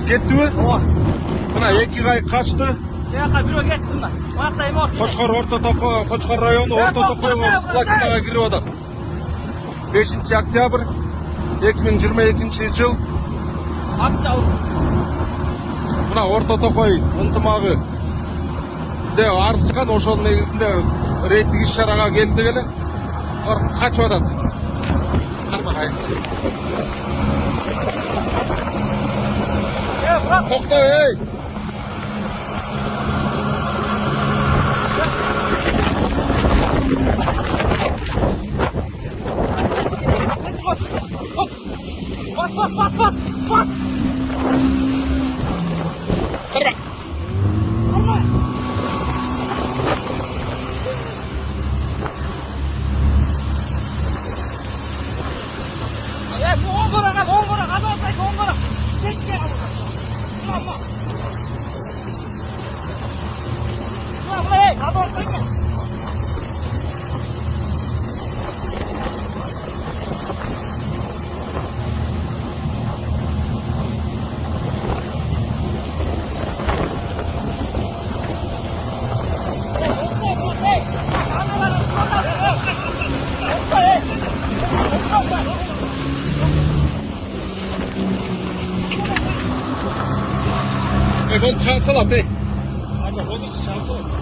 Кетті ме? Мына екі қайық қашты. Біреу кетті мына. Уақытта емор. Қошқар Қошқар районы Орта Тоқой плотинаға кіріп отыр. 5 октябрь 2022 жыл. Мына Орта Тоқой ынтымағы де арысқан ошол негізінде рейдтік іс-шараға келді келе. Қачып жатады. Тоқта, ей! Бас! Қырра! Bunu çağırsana be. Abi onu çağırsana.